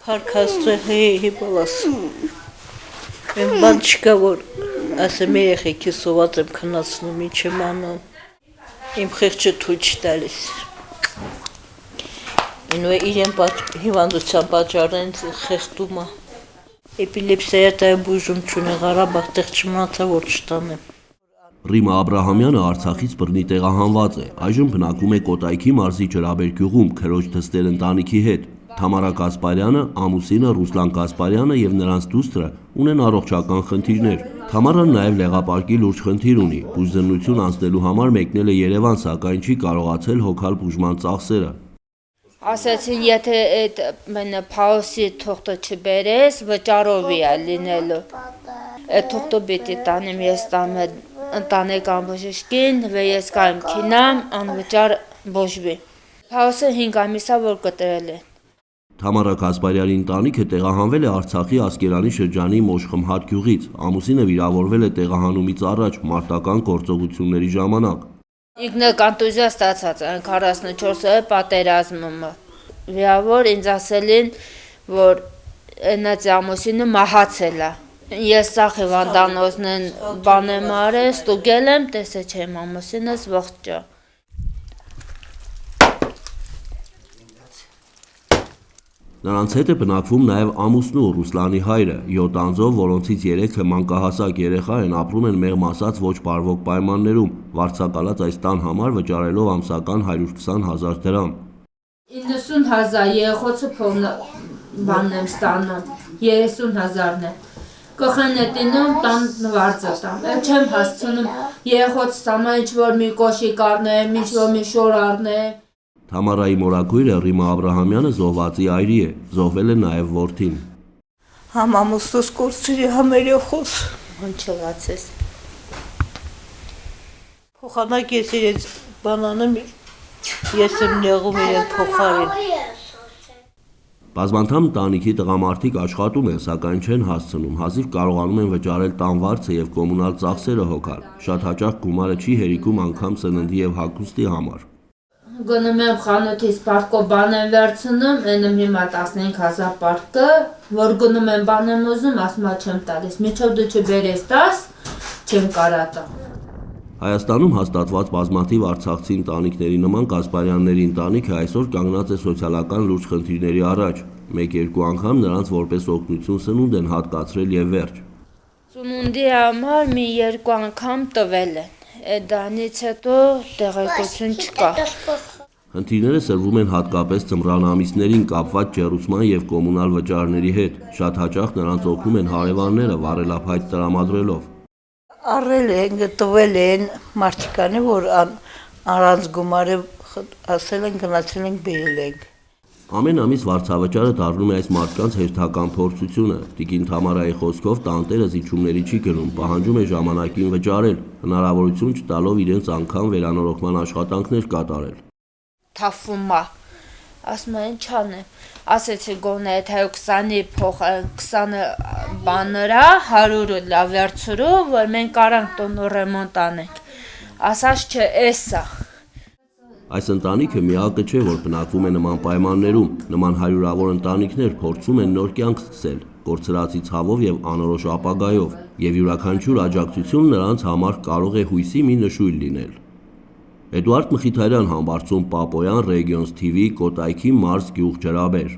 Փառքաստու հեհի բալաս։ Եմ բան չկա որ ասեմ երեխեքի սոված եմ քնացնում ինչ եմ անում։ Իմ խեղճը թույլ չտալիս։ Ինու իրեն հիվանդության պատճառն խեղդում է։ Էպիլեպսիա դա բուժում չունի Ղարաբաղ տեղ չմնացա որ չտանեմ։ Ռիմա Աբրահամյանը Արցախից բռնի տեղահանված է, այժմ բնակվում է Կոտայքի մարզի Ջրաբեր գյուղում քրոջ դստեր ընտանիքի հետ։ Թամարա Կասպարյանը, ամուսինը Ռուսլան Կասպարյանը եւ նրանց դուստրը ունեն առողջական խնդիրներ։ Թամարան նաեւ լեղապարկի լուրջ խնդիր ունի, բուժզննություն անցնելու համար մեկնել է Երևան, սակայն չի կարողացել հոգալ բուժման ծախսերը։ Ասացին, եթե այդ փաուսի թուղթը չբերես, վճարով է լինելու։ Այդ թուղթը պիտի տանեմ ես տամ ընտանեկան բժշկին, ես կայմ քինամ, անվճար բուժվի։ Փաուսը 5 ամիս է որ կտրել է։ Թամարա Կասպարյանի ընտանիքը տեղահանվել է Արցախի Ասկերանի շրջանի Մոշխմհատ գյուղից։ Ամուսինը վիրավորվել է տեղահանումից առաջ մարտական գործողությունների ժամանակ։ Ինքն կոնտուզիա ստացած, 44-ը պատերազմում։ Վիրավոր ինձ ասելին, որ այնած ամուսինը մահացել է։ Ես սաղ հիվանդանոցն բան եմ արել, ստուգել եմ, տեսե չեմ ամուսինս ողջ է։ Նրանց հետ է բնակվում նաև ամուսնու Ռուսլանի հայրը, 7 անձով, որոնցից 3-ը մանկահասակ երեխա են, ապրում են մեղմ ասած ոչ բարվոք պայմաններում, վարձակալած այս տան համար վճարելով ամսական 120,000 դրամ։ 90,000 երեխոցը փողն բանն եմ ստանում, 30,000-ն է։ Կխնետինում տան նվարձը տամ, չեմ հասցնում երեխոց ստամա ինչ-որ մի կոշիկ առնեմ, ինչ-որ մի շոր առնեմ։ Թամարայի մորաքույրը Ռիմա Աբրահամյանը զոհվածի այրի է, զոհվել է նաև որդին։ Համ ամուսնուս կորցրի, համ երեխոս։ Հնչղացես։ Փոխանակ ես իրենց բանանում, ես եմ նեղում իրեն փոխարին։ Բազմանդամ ընտանիքի տղամարդիկ աշխատում են, սակայն չեն հասցնում, հազիվ կարողանում են վճարել տան վարձը եւ կոմունալ ծախսերը հոգալ։ Շատ հաճախ գումարը չի հերիքում անգամ սննդի եւ հագուստի համար։ Գնում եմ խանութից պարկո բան եմ վերցնում, ենեմ հիմա 15,000 պարկը, որ գնում եմ բան եմ ուզում, ասում չեմ տալիս, միջով դու չբերես 10, չեմ կարա տա։ Հայաստանում հաստատված բազմաթիվ արցախցի ընտանիքների նման Կասպարյանների ընտանիքը այսօր կանգնած է սոցիալական լուրջ խնդիրների առաջ։ 1-2 անգամ նրանց որպես օգնություն սնունդ են հատկացրել եւ վերջ։ Սնունդի համար մի 2 անգամ տվել են։ Դրանից հետո տեղեկություն չկա։ Խնդիրները սրվում են հատկապես ձմռան ամիսներին կապված ջեռուցման եւ կոմունալ վճարների հետ։ Շատ հաճախ նրանց օգնում են հարևանները վառելափայտ տրամադրելով։ Առել են, տվել են մարդիկանի, որ առանց գումարը ասել են գնացել ենք բերել ենք։ Ամեն ամիս վարձավճարը դառնում է այս մարդկանց հերթական փորձությունը։ Տիկին Թամարայի խոսքով տանտերը զիջումների չի գնում, պահանջում է ժամանակին վճարել, հնարավորություն չտալով իրենց անգամ վերանորոգման աշխատանքներ կատարել։ Թափվում է, ասում են չանեմ, ասեցի գոնե այդ 20-ի փող 20 բաները 100-ը լավ վերցրու, որ մենք կարանք տոնը ռեմոնտ անենք, ասաց չէ էսա։ Այս ընտանիքը միակը չէ, որ բնակվում է նման պայմաններում, նման հարյուրավոր ընտանիքներ փորձում են նոր կյանք սկսել, կորցրածի ցավով եւ անորոշ ապագայով, եւ յուրաքանչյուր աջակցություն նրանց համար կարող է հույսի մի նշույլ լինել։ Էդուարդ Մխիթարյան, Համբարձում Պապոյան, Regions TV, Կոտայքի մարզ գյուղ Ջրաբեր։